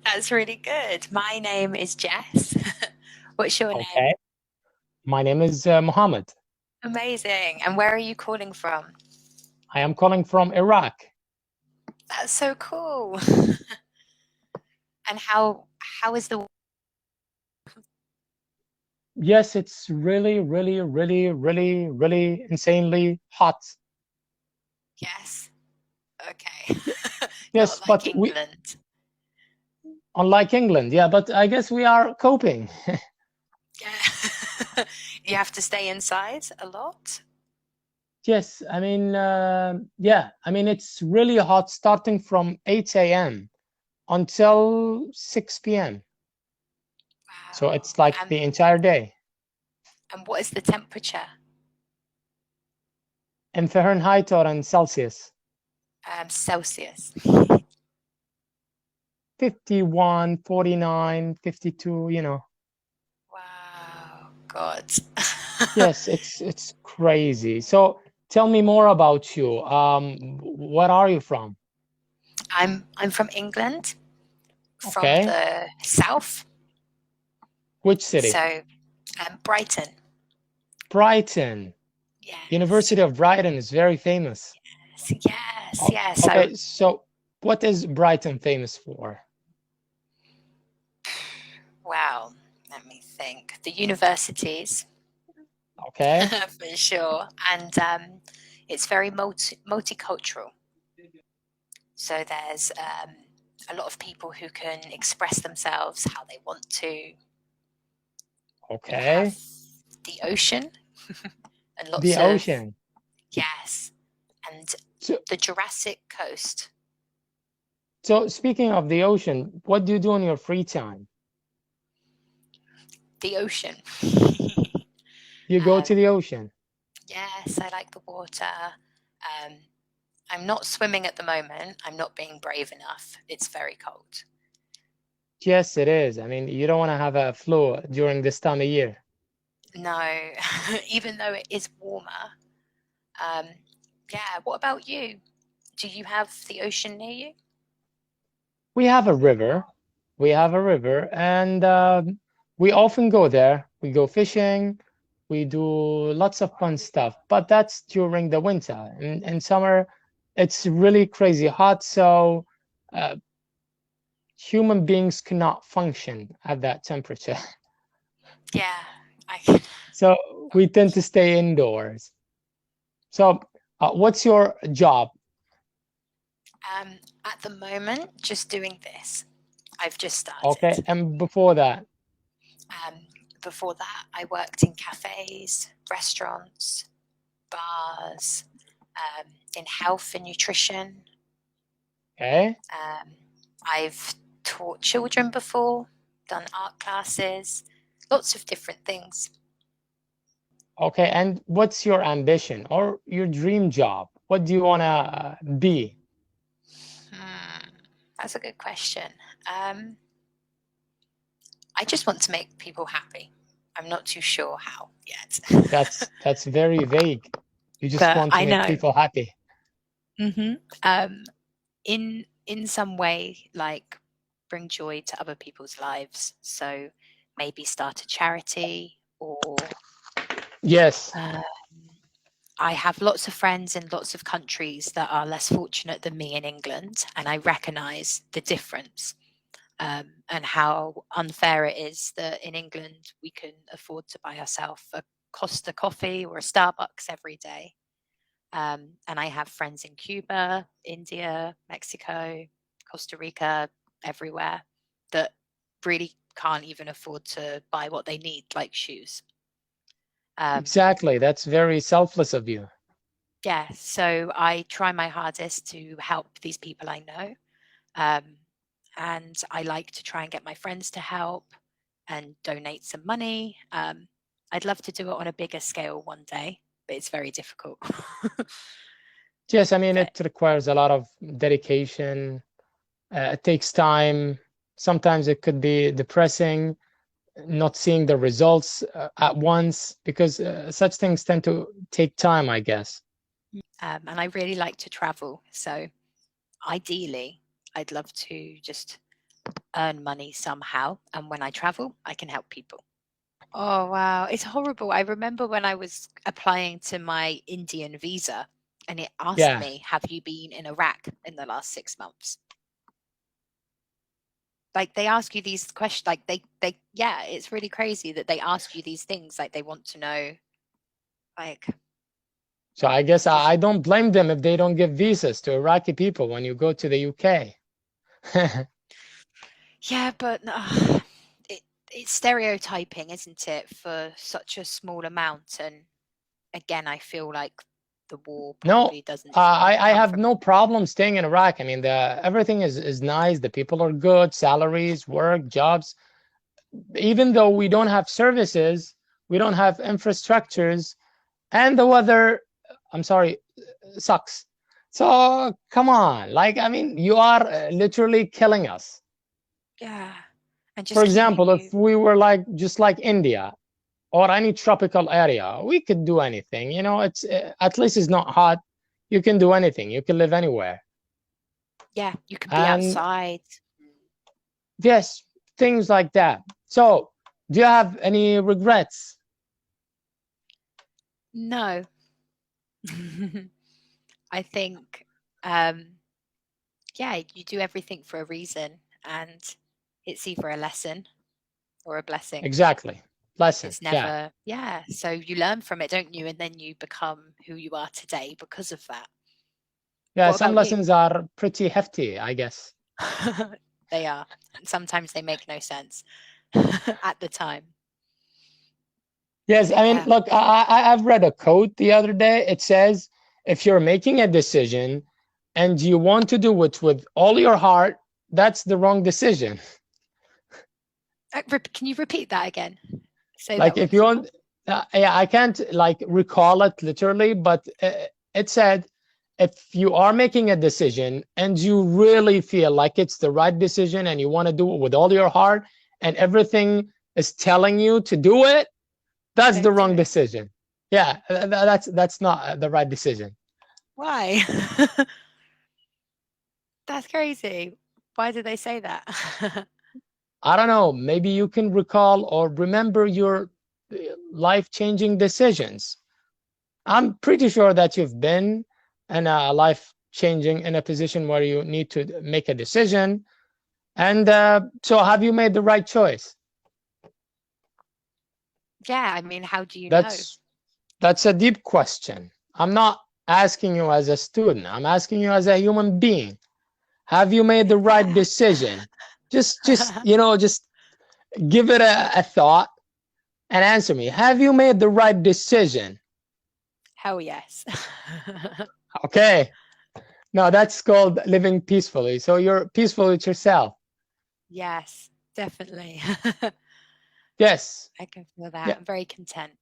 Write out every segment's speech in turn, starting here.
That's really good. My name is Jess. What's your name? Okay. My name is Mohammed. Amazing. And where are you calling from? I am calling from Iraq. That's so cool. And how is the Yes, it's really, really, really, really, really insanely hot. Yes. Okay. Y- Not Yes, like but we, England. unlike England, yeah, but I guess we are coping. Yeah. You have to stay inside a lot. Yes, I mean, yeah, I mean, it's really hot starting from 8 a.m. until 6 p.m. So Wow. it's like the entire day. And what is the temperature? In Fahrenheit or in Celsius? Celsius. 51, 49, 52, you know. Wow. God. Yes, it's crazy. So tell me more about you. What are you from? I'm from England, from Okay. the south. Which city? So, Brighton. Brighton. Yes. University of Brighton is very famous. Yes, Oh, yes. So, okay, so what is Brighton famous for? wow, let me think. The universities, Okay. for sure. And it's very multicultural. So there's a lot of people who can express themselves how they want to. You have Okay. the ocean and The lots of, ocean. yes, and So, the Jurassic coast. so speaking of the ocean, what do you do in your free time? The ocean. You go um, to the ocean. yes, I like the water. Um, I'm not swimming at the moment. I'm not being brave enough. It's very cold. Yes, it is. I mean, you don't want to have a flu during this time of year. No, even though it is warmer. Um, yeah, what about you? Do you have the ocean near you? We have a river. We have a river, and we often go there. We go fishing. We do lots of fun stuff, but that's during the winter. In summer, it's really crazy hot, so uh, human beings cannot function at that temperature. Yeah, I, So we tend to stay indoors. So, what's your job? at the moment, just doing this. I've just Okay, started. and before that, Um, Before that, I worked in cafes, restaurants, bars, in health and nutrition. okay, I've taught children before, done art classes, lots of different things. okay, and what's your ambition or your dream job? What do you want to be? Hmm, that's a good question. Um, I just want to make people happy. I'm not too sure how yet, That's very vague. You just but want to I make know. people happy. Hmm. Um, in some way, like bring joy to other people's lives. So maybe start a charity, or Yes, uh, I have lots of friends in lots of countries that are less fortunate than me in England, and I recognise the difference, and how unfair it is that in England we can afford to buy ourselves a Costa coffee or a Starbucks every day. And I have friends in Cuba, India, Mexico, Costa Rica, everywhere that really can't even afford to buy what they need, like shoes. Um, exactly. That's very selfless of you. yeah, so I try my hardest to help these people I know. Um, and I like to try and get my friends to help and donate some money. I'd love to do it on a bigger scale one day, but it's very difficult. Yes, I mean, But it requires a lot of dedication. It takes time. Sometimes it could be depressing not seeing the results at once because such things tend to take time, I guess. and I really like to travel. So ideally, I'd love to just earn money somehow. And when I travel, I can help people. Oh, wow. It's horrible. I remember when I was applying to my Indian visa and it asked Yeah. me, have you been in Iraq in the last 6 months? Like they ask you these questions, like yeah, it's really crazy that they ask you these things. Like they want to know, like, So I guess if I don't blame them if they don't give visas to Iraqi people when you go to the UK. yeah, but it, it's stereotyping, isn't it, for such a small amount? And again, I feel like the war No, probably doesn't I come have from. no problem staying in Iraq. I mean, everything is nice. The people are good, salaries, work, jobs. Even though we don't have services, we don't have infrastructures, and the weather, I'm sorry, sucks. So come on, like, I mean, you are literally killing us. Yeah, and For just keeping example, if you. we were like just like India or any tropical area, we could do anything. You know, it's at least it's not hot. You can do anything. You can live anywhere. Yeah, you can be And outside. yes, things like that. So, do you have any regrets? No. I think, um, yeah, you do everything for a reason, and it's either a lesson or a blessing. Exactly. Lesson. It's Yeah. never, yeah. So you learn from it, don't you? And then you become who you are today because of that. Yeah, What some about you? lessons are pretty hefty, I guess. They are. And sometimes they make no sense at the time. Yes, But I mean, yeah, look, I've read a quote the other day. It says, if you're making a decision and you want to do it with all your heart, that's the wrong decision. can you repeat that again? Say that Like if once you more. want, yeah, I can't like recall it literally, but it said, if you are making a decision and you really feel like it's the right decision and you want to do it with all your heart and everything is telling you to do it, that's the Don't do wrong it. decision. Yeah, that's not the right decision. Why? That's crazy. Why did they say that? I don't know, maybe you can recall or remember your life-changing decisions. I'm pretty sure that you've been in a life-changing in a position where you need to make a decision. And so have you made the right choice? Yeah, I mean, how do you know? That's that's a deep question. I'm not asking you as a student. I'm asking you as a human being. Have you made the right Yeah. decision? Just give it a thought and answer me. Have you made the right decision? Hell yes. Okay. No, that's called living peacefully. So you're peaceful with yourself. Yes, definitely. Yes. I can feel that. Yeah. I'm very content.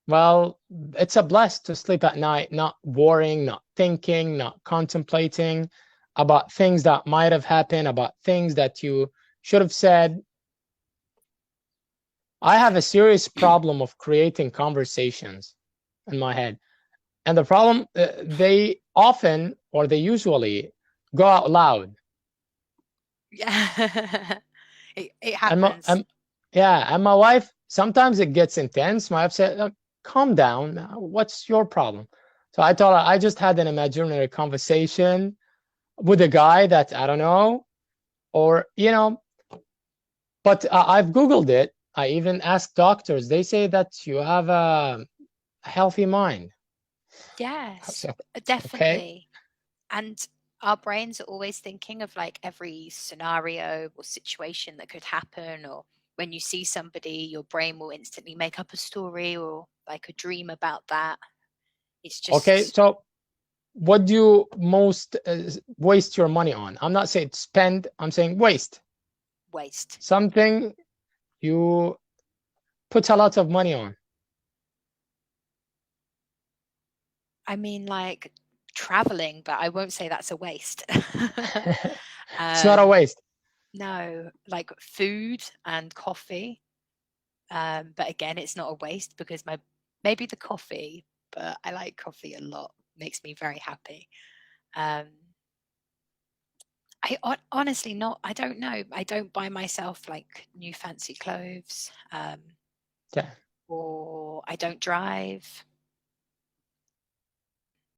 Well, it's a bless to sleep at night, not worrying, not thinking, not contemplating about things that might have happened, about things that you should have said. I have a serious problem of creating conversations in my head. And the problem, they often or they usually go out loud. Yeah. It And, happens. yeah, and my wife, sometimes it gets intense. My wife said, "Look, calm down. What's your problem?" So I told her I just had an imaginary conversation with a guy that I don't know, or, but I've Googled it. I even asked doctors. They say that you have a healthy mind. Yes, So, okay. definitely. And our brains are always thinking of like every scenario or situation that could happen, or when you see somebody, your brain will instantly make up a story or like a dream about that. It's Okay. just So what do you most waste your money on? I'm not saying spend, I'm saying waste. waste. Something you put a lot of money on. I mean, like traveling, but I won't say that's a waste. It's not a um, waste. no, like food and coffee. But again, it's not a waste because maybe the coffee, but I like coffee a lot. Makes me very happy. Um, Honestly not. I don't know. I don't buy myself like new fancy clothes, Yeah. or I don't drive.